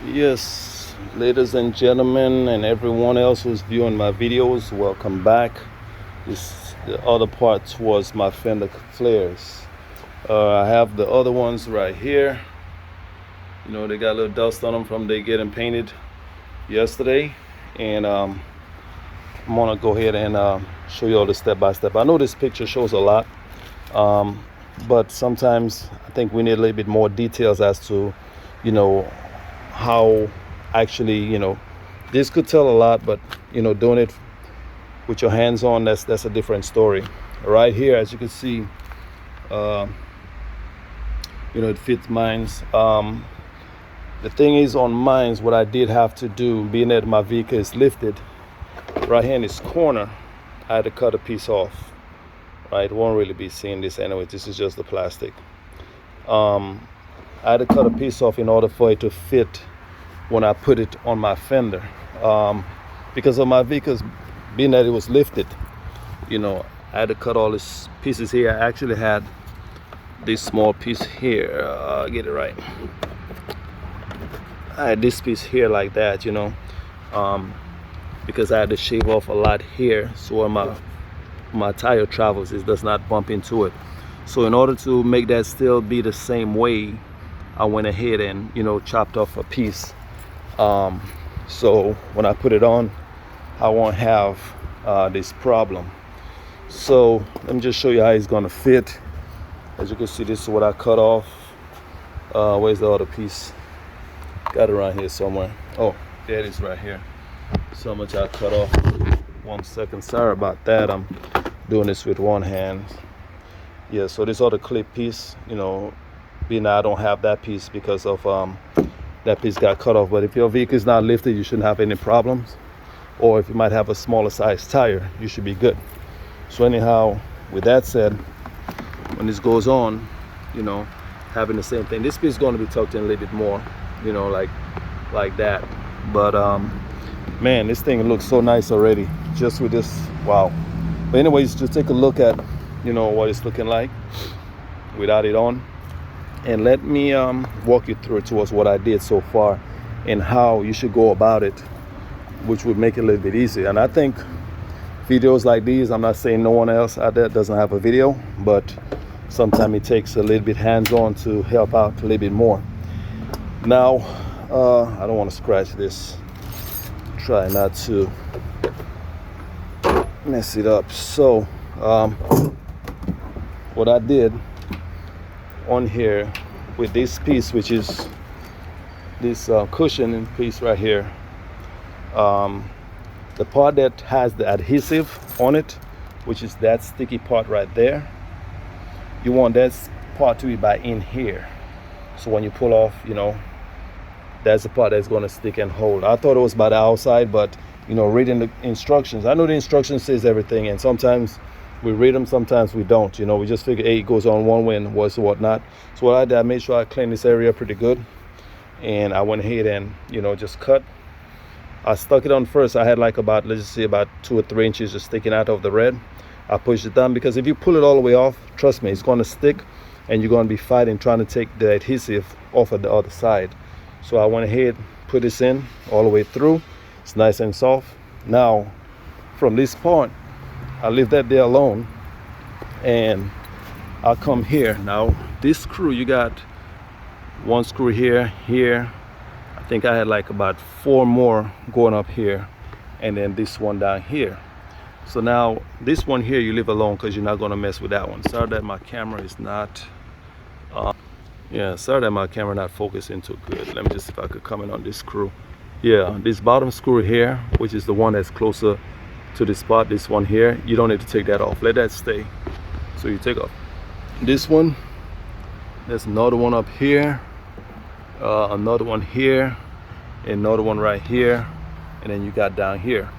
Yes, ladies and gentlemen, and everyone else who's viewing my videos, welcome back. This the other part was my fender flares. I have the other ones right here. You know, they got a little dust on them from they getting painted yesterday, and I'm gonna go ahead and show you all the step by step. I know this picture shows a lot, but sometimes I think we need a little bit more details as to, you know, how actually, this could tell a lot, but doing it with your hands on, that's a different story. Right here, as you can see, it fits mines. The thing is, on mines, what I did have to do, being that my vehicle is lifted right here in this corner, I had to cut a piece off. Right, won't really be seeing this anyway, this is just the plastic. I had to cut a piece off in order for it to fit when I put it on my fender, because of my vehicles being that it was lifted. I had to cut all these pieces here. I actually had this small piece here, get it right. I had this piece here like that, because I had to shave off a lot here, so when my tire travels, it does not bump into it. So in order to make that still be the same way, I went ahead and chopped off a piece, so when I put it on, I won't have this problem. So let me just show you how it's gonna fit. As you can see, this is what I cut off. Where's the other piece? Got it around here somewhere. Oh, there it is right here. So much I cut off. 1 second, sorry about that. I'm doing this with one hand. Yeah, so this other clip piece, being that I don't have that piece because of that piece got cut off. But if your vehicle is not lifted, you shouldn't have any problems. Or if you might have a smaller size tire, you should be good. So anyhow, with that said, when this goes on, having the same thing, this piece is going to be tucked in a little bit more, like that. But man, this thing looks so nice already, just with this. Wow. But anyways, just take a look at what it's looking like without it on, and let me walk you through towards what I did so far and how you should go about it, which would make it a little bit easier. And I think videos like these, I'm not saying no one else out there doesn't have a video, but sometimes it takes a little bit hands-on to help out a little bit more. Now, I don't want to scratch this. Try not to mess it up. So what I did on here with this piece, which is this cushion piece right here, the part that has the adhesive on it, which is that sticky part right there, you want that part to be by in here. So when you pull off, that's the part that's going to stick and hold. I thought it was by the outside, but reading the instructions, I know the instructions says everything, and sometimes we read them, sometimes we don't. We just figure, hey, it goes on one way and whatnot. So what I did, I made sure I cleaned this area pretty good, and I went ahead and just cut. I stuck it on first. I had like about, let's just say about 2 or 3 inches just sticking out of the red. I pushed it down because if you pull it all the way off, trust me, it's going to stick, and you're going to be fighting trying to take the adhesive off of the other side. So I went ahead, put this in all the way through. It's nice and soft. Now, from this point, I leave that there alone, and I'll come here. Now, this screw, you got one screw here. I think I had like about 4 more going up here, and then this one down here. So now this one here you leave alone because you're not going to mess with that one. Sorry that my camera is not sorry that my camera not focusing too good. Let me just see if I could come in on this screw. Yeah, this bottom screw here, which is the one that's closer to the spot, this one here, you don't need to take that off, let that stay. So you take off this one, there's another one up here, another one here, another one right here, and then you got down here.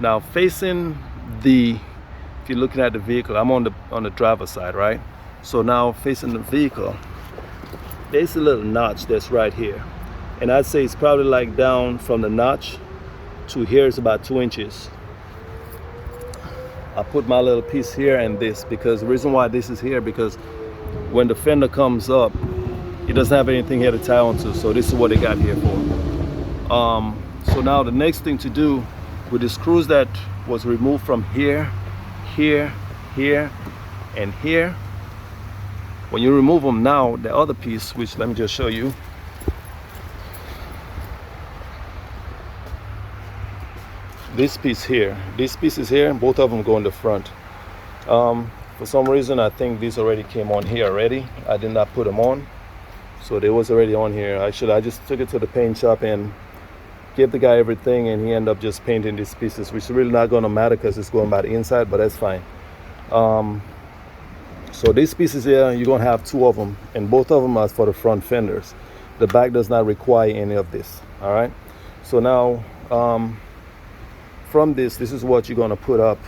Now facing if you're looking at the vehicle, I'm on the driver's side, right? So now facing the vehicle, there's a little notch that's right here, and I'd say it's probably like down from the notch to here is about 2 inches. I put my little piece here and this, because the reason why this is here, because when the fender comes up, it doesn't have anything here to tie onto, so this is what they got here for. So now the next thing to do with the screws that was removed from here, here, here, and here, when you remove them now, the other piece, which let me just show you, this piece here, these pieces here, both of them go in the front. For some reason I think these already came on here already. I did not put them on, so they was already on here. I just took it to the paint shop and gave the guy everything, and he ended up just painting these pieces, which is really not going to matter because it's going by the inside, but that's fine. So these pieces here, you're going to have two of them, and both of them are for the front fenders. The back does not require any of this. All right, so now from this is what you're going to put up,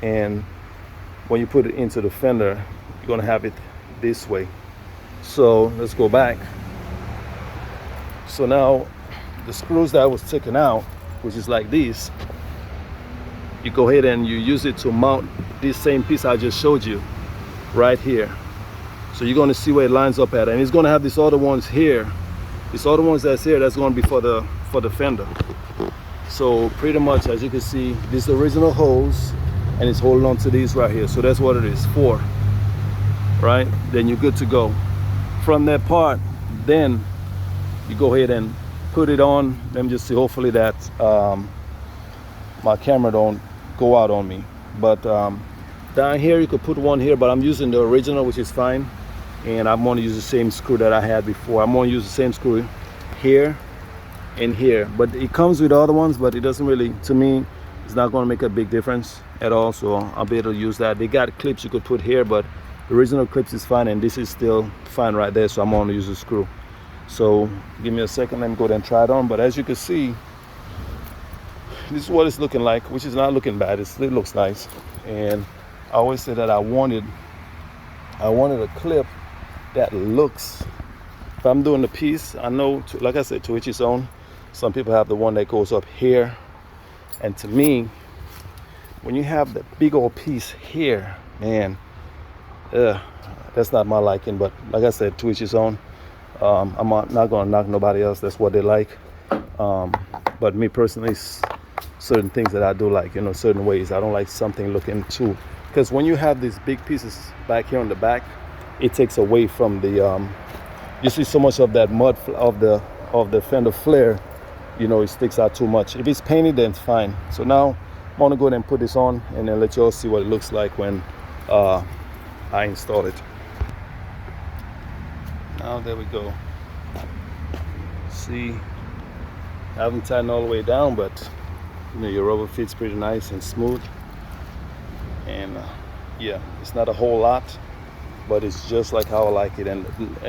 and when you put it into the fender, you're going to have it this way. So let's go back. So now the screws that was taken out, which is like these, you go ahead and you use it to mount this same piece I just showed you right here. So you're going to see where it lines up at, and it's going to have these other ones here. These other ones that's here, that's going to be for the fender. So pretty much, as you can see, this is the original hose, and it's holding on to these right here. So that's what it is for, right? Then you're good to go. From that part, then you go ahead and put it on. Let me just see, hopefully that my camera don't go out on me. But down here you could put one here, but I'm using the original, which is fine, and I'm going to use the same screw that I had before. I'm going to use the same screw here and here, but it comes with other ones, but it doesn't really, to me, it's not going to make a big difference at all, so I'll be able to use that. They got clips you could put here, but the original clips is fine, and this is still fine right there, so I'm going to use the screw. So give me a second, let me go ahead and try it on. But as you can see, this is what it's looking like, which is not looking bad. It looks nice. And I always say that I wanted a clip that looks, if I'm doing the piece, I know, like I said, to each his own. Some people have the one that goes up here, and to me, when you have the big old piece here, man, that's not my liking. But like I said, to each his own. I'm not going to knock nobody else. That's what they like. But me personally, certain things that I do like, certain ways. I don't like something looking too, because when you have these big pieces back here on the back, it takes away from the, you see so much of that mud of the fender flare, it sticks out too much. If it's painted, then it's fine. So now I'm going to go ahead and put this on, and then let you all see what it looks like when I install it. Now there we go. See, I haven't tightened all the way down, but your rubber fits pretty nice and smooth. And yeah, it's not a whole lot, but it's just like how I like it. And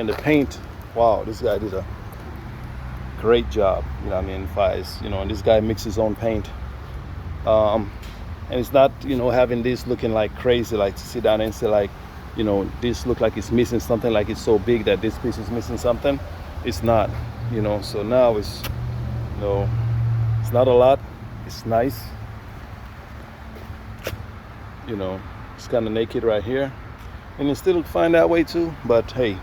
the paint, wow, this guy did a great job. And this guy mixes his own paint. And it's not, having this looking like crazy, like to sit down and say like, this look like it's missing something, like it's so big that this piece is missing something. It's not, so now it's, it's not a lot. It's nice. It's kind of naked right here, and it still look fine that way too, but hey,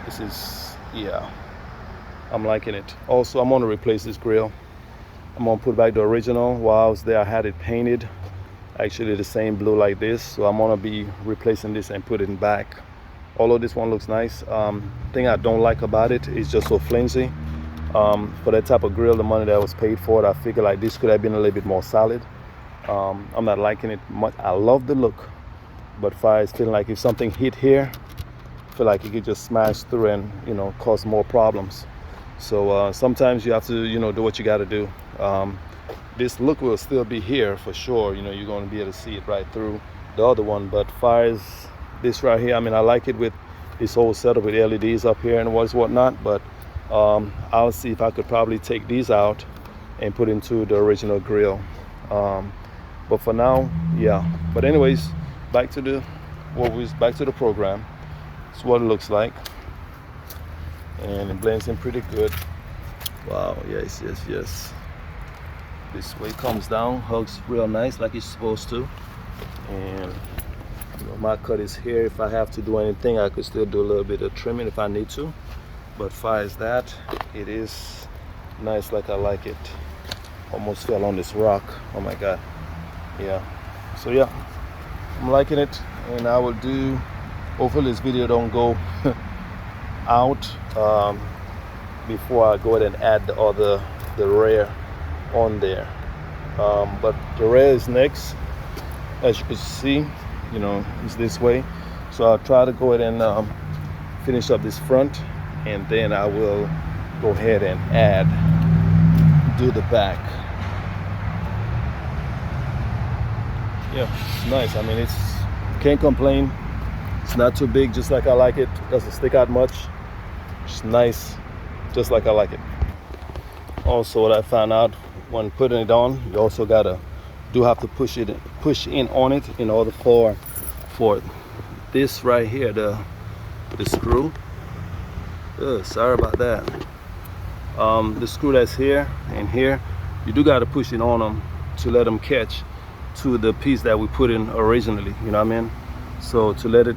this is, yeah, I'm liking it. Also, I'm going to replace this grill. I'm going to put back the original. While I was there, I had it painted actually the same blue like this, so I'm gonna be replacing this and putting it back. Although this one looks nice, thing I don't like about it is just so flimsy. For that type of grill, the money that was paid for it, I figure like this could have been a little bit more solid. I'm not liking it much. I love the look, but fire is feeling like if something hit here, I feel like it could just smash through and cause more problems. So sometimes you have to do what you got to do. This look will still be here for sure. You're going to be able to see it right through the other one. But fires this right here, I like it with this whole setup with LEDs up here and whatnot. But I'll see if I could probably take these out and put into the original grill. But for now, yeah. But anyways, back to the program. It's what it looks like, and it blends in pretty good. Wow, yes. This way it comes down, hugs real nice like it's supposed to. And my cut is here. If I have to do anything, I could still do a little bit of trimming if I need to. but far as that, it is nice like I like it. Almost fell on this rock. Oh my god. Yeah, so yeah, I'm liking it, and I will do, hopefully this video don't go out before I go ahead and add the rear on there. But the rear is next. As you can see, you know, it's this way. So I'll try to go ahead and finish up this front, and then I will go ahead and do the back. Yeah, it's nice. I mean, can't complain. It's not too big, just like I like it. Doesn't stick out much. It's nice, just like I like it. Also, what I found out when putting it on, you also have to push in on it in order for this right here, the screw. Sorry about that. The screw that's here and here, you do got to push it on them to let them catch to the piece that we put in originally, you know what I mean? So to let it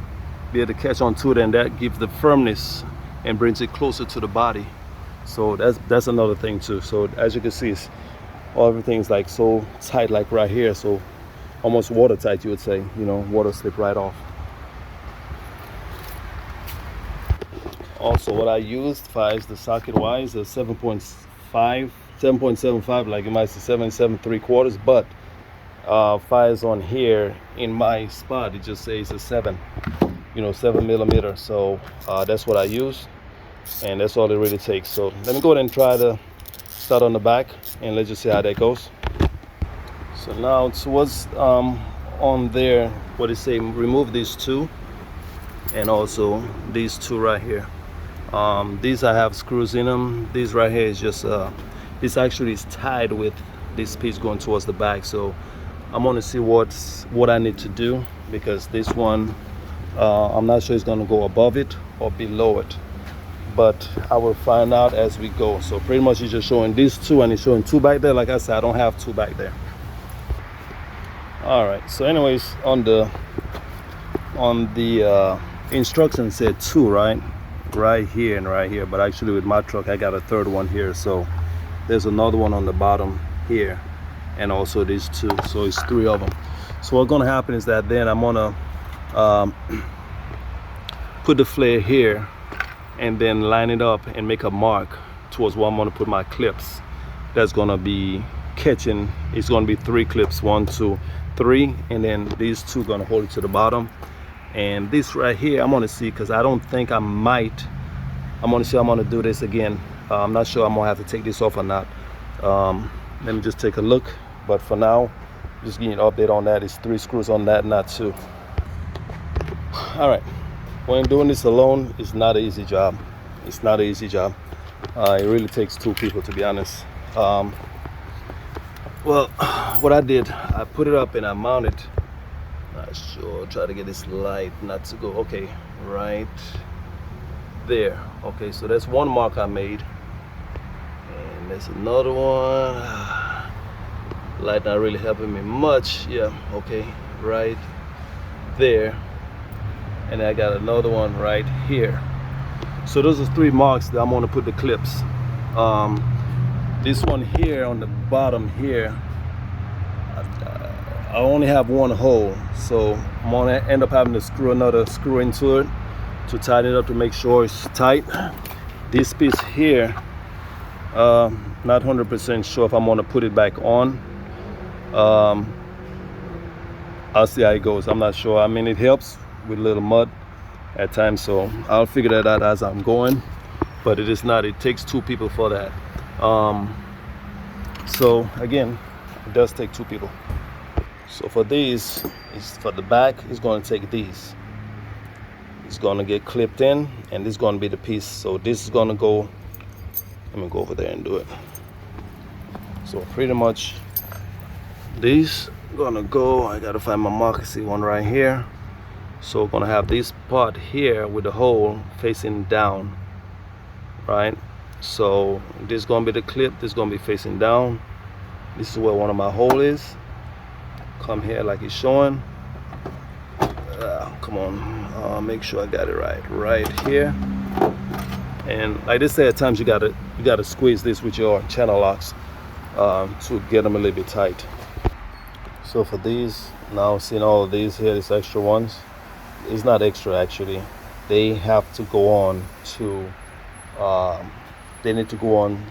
be able to catch onto it, and that gives the firmness and brings it closer to the body. So that's another thing too. So as you can see, everything's like so tight, like right here, so almost watertight, you would say, you know, water slip right off. Also, what I used is the socket wise, a 7.75, like you might say 7.3/4, but fires on here in my spot, it just says a 7 millimeter. So that's what I use, and that's all it really takes. So let me go ahead and try to start on the back, and let's just see how that goes. So now towards on there, what it say, remove these two, and also these two right here. These I have screws in them. These right here is just this actually is tied with this piece going towards the back. So I'm gonna see what I need to do, because this one I'm not sure it's gonna go above it or below it, but I will find out as we go. So pretty much it's just showing these two, and it's showing two back there. Like I said, I don't have two back there. All right, so anyways, on the instructions said two, right here and right here, but actually with my truck I got a third one here. So there's another one on the bottom here, and also these two, so it's three of them. So what's gonna happen is that then I'm gonna put the flare here, and then line it up and make a mark towards where I'm gonna put my clips. That's gonna be catching. It's gonna be 3 clips, 1, 2, 3, and then these two gonna hold it to the bottom. And this right here, I'm gonna see, because I don't think I'm gonna see, I'm gonna do this again. I'm not sure I'm gonna have to take this off or not. Let me just take a look, but for now, just getting an update on that. It's 3 screws on that, not 2. All right, when doing this alone, it's not an easy job. It's not an easy job. It really takes 2 people, to be honest. Well, what I did, I put it up and I mounted. Not sure, try to get this light not to go, okay, right there. Okay, so that's one mark I made, and there's another one. Light not really helping me much. Yeah, okay, right there, and I got another one right here. So those are 3 marks that I'm going to put the clips. This one here on the bottom here, I only have 1 hole, so I'm gonna end up having to screw another screw into it to tighten it up to make sure it's tight. This piece here, not 100% sure if I'm gonna put it back on. I'll see how it goes. I'm not sure. I mean, it helps with a little mud at times, so I'll figure that out as I'm going. But it is not. It takes 2 people for that. So again, it does take 2 people. So for these, for the back, it's going to take these. It's going to get clipped in, and this is going to be the piece. So this is going to go, let me go over there and do it. So pretty much these going to go, I got to find my mark, see one right here. So we're going to have this part here with the hole facing down, right? So this is going to be the clip, this is going to be facing down. This is where one of my hole is. Come here like it's showing. Come on, make sure I got it right here. And like they say, at times you gotta squeeze this with your channel locks to get them a little bit tight. So for these, now seeing all of these here, these extra ones, it's not extra actually. They have to go on to, they need to go on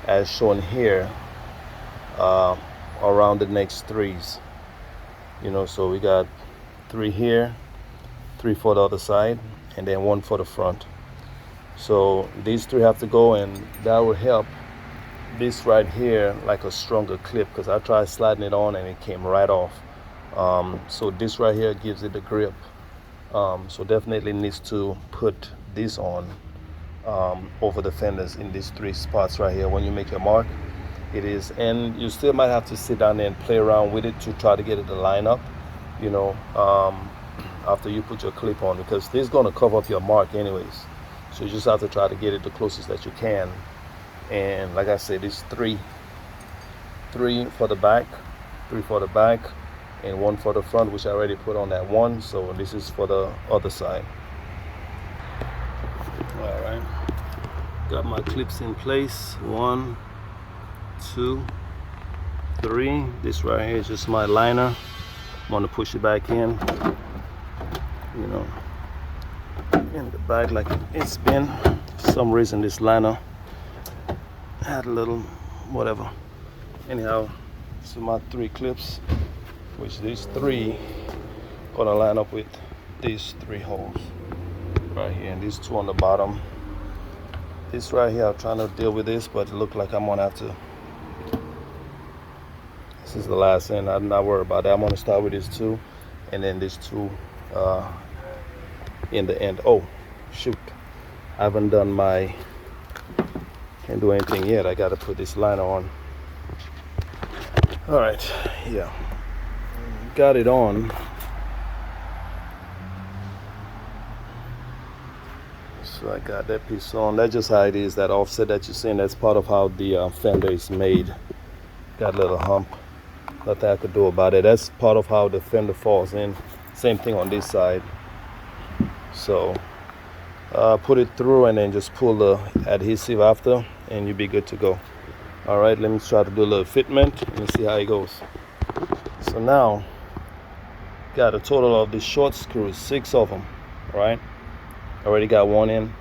as shown here, around the next threes. So we got 3 here, 3 for the other side, and then 1 for the front. So these 3 have to go, and that will help this right here like a stronger clip, because I tried sliding it on and it came right off. So this right here gives it the grip. So definitely needs to put this on over the fenders in these 3 spots right here when you make your mark. It is, and you still might have to sit down there and play around with it to try to get it to line up, after you put your clip on, because this is going to cover up your mark anyways. So you just have to try to get it the closest that you can. And like I said, it's 3 for the back, 3 for the back, and 1 for the front, which I already put on that 1. So this is for the other side. All right, got my clips in place. 1, 2, 3. This right here is just my liner. I'm gonna push it back in, in the back like it's been. For some reason this liner had a little whatever. Anyhow, so my 3 clips, which these 3 gonna line up with these 3 holes right here, and these 2 on the bottom. This right here, I'm trying to deal with this, but it looked like I'm gonna have to. This is the last end. I'm not worried about that. I'm gonna start with these 2, and then these 2 in the end. Oh shoot, I haven't done my, can't do anything yet. I gotta put this liner on. All right, yeah, got it on. So I got that piece on. That's just how it is. That offset that you're seeing, that's part of how the fender is made. Got a little hump. Nothing I could do about it. That's part of how the fender falls in. Same thing on this side. So put it through and then just pull the adhesive after, and you'll be good to go. All right, let me try to do a little fitment and see how it goes. So now got a total of the short screws, 6 of them. Right, already got 1 in.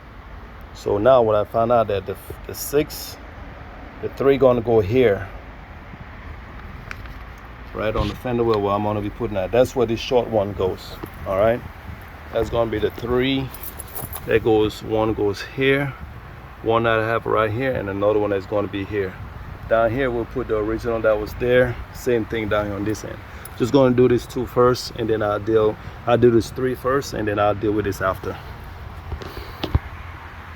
So now what I found out that the 6, the 3 gonna go here, right on the fender wheel where I'm gonna be putting that. That's where this short one goes. All right, that's gonna be the 3 that goes. 1 goes here, 1 that I have right here, and another one that's going to be here. Down here we'll put the original that was there. Same thing down here on this end. Just going to do this 2 first, and then I'll do this 3 first, and then I'll deal with this after.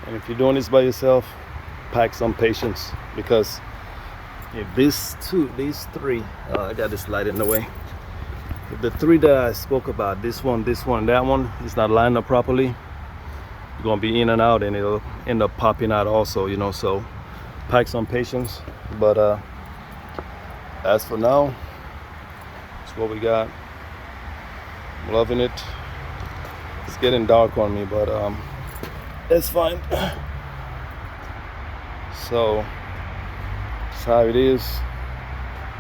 And if you're doing this by yourself, pack some patience, because if these 3, I got this light in the way. If the 3 that I spoke about, this one, that one, is not lined up properly, you're gonna be in and out, and it'll end up popping out also, so pack some patience. But as for now, that's what we got. I'm loving it. It's getting dark on me, but it's fine. So that's how it is.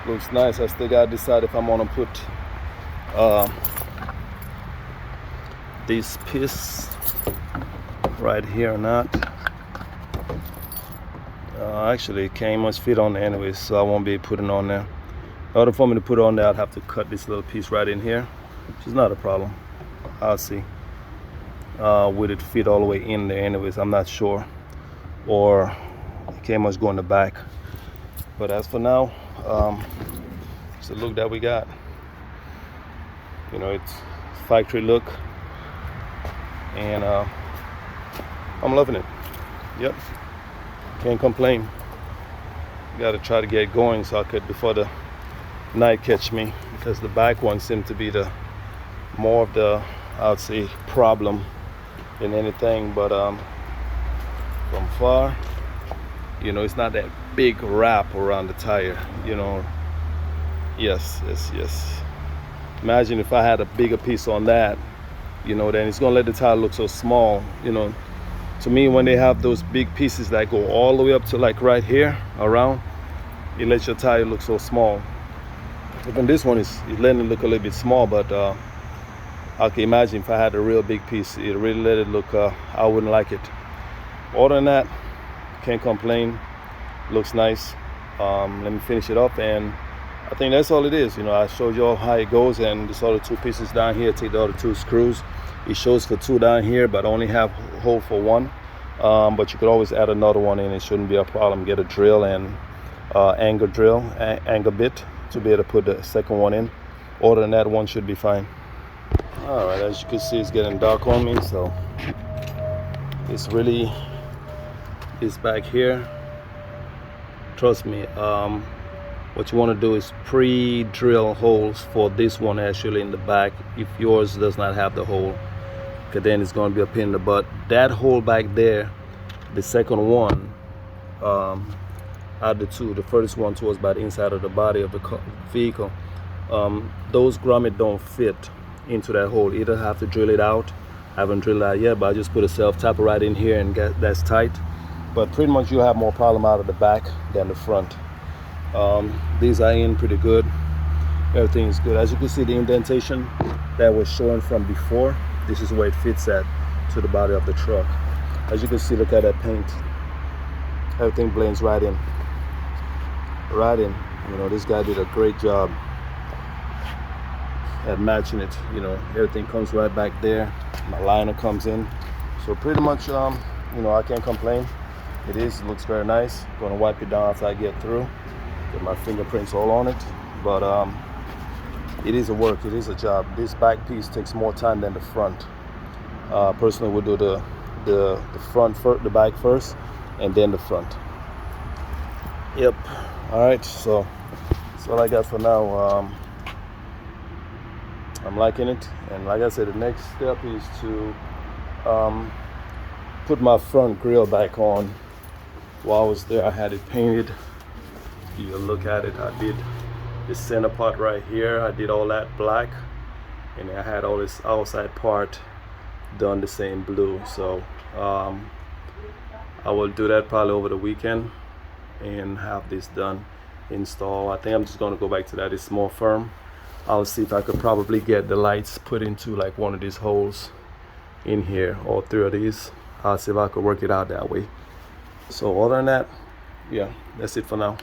Looks nice. I still gotta decide if I'm gonna put this piece right here or not. Actually it can't much fit on there anyway, so I won't be putting on there. In order for me to put it on there, I'd have to cut this little piece right in here, which is not a problem. I'll see. Would it fit all the way in there anyways? I'm not sure. Or it can't much go in the back. But as for now, it's the look that we got. It's factory look, and I'm loving it. Yep, can't complain. Gotta try to get going so I could, before the night catch me, because the back one seemed to be the more of the, I would say, problem than anything. But from far, it's not that big wrap around the tire. Yes. Imagine if I had a bigger piece on that, then it's gonna let the tire look so small, To me, when they have those big pieces that go all the way up to like right here around, it lets your tire look so small. Even this one is letting it look a little bit small, but I can imagine if I had a real big piece, it really let it look, I wouldn't like it. Other than that, can't complain. Looks nice. Let me finish it up, and I think that's all it is. I showed you all how it goes, and these other two pieces down here, take the other two screws. It shows for two down here, but only have hole for one. But you could always add another one in. It shouldn't be a problem. Get a drill and angle bit to be able to put the second one in. Other than that, one should be fine. All right, as you can see, it's getting dark on me, so it's really this back here. Trust me, what you want to do is pre-drill holes for this one actually in the back if yours does not have the hole, because then it's going to be a pain in the butt. That hole back there, the second one, out of the two, the first one towards by the inside of the body of the vehicle, those grommet don't fit into that hole. Either have to drill it out. I haven't drilled it out yet, but I just put a self-tapper right in here and that's tight. But pretty much you'll have more problem out of the back than the front. These are in pretty good. Everything is good. As you can see, the indentation that was showing from before, this is where it fits at to the body of the truck. As you can see, look at that paint. Everything blends right in. Right in. This guy did a great job at matching it. Everything comes right back there. My liner comes in. So pretty much, I can't complain. It looks very nice. Gonna wipe it down after I get through. Get my fingerprints all on it. But it is a work, it is a job. This back piece takes more time than the front. Personally, we'll do the front first, the back first, and then the front. Yep. All right, so that's all I got for now. I'm liking it, and like I said, the next step is to put my front grille back on. While I was there, I had it painted. You look at it, I did the center part right here. I did all that black, and I had all this outside part done the same blue. So I will do that probably over the weekend and have this done, install. I think I'm just gonna go back to that. It's more firm. I'll see if I could probably get the lights put into like one of these holes in here, all three of these. I'll see if I could work it out that way. So other than that, yeah, that's it for now.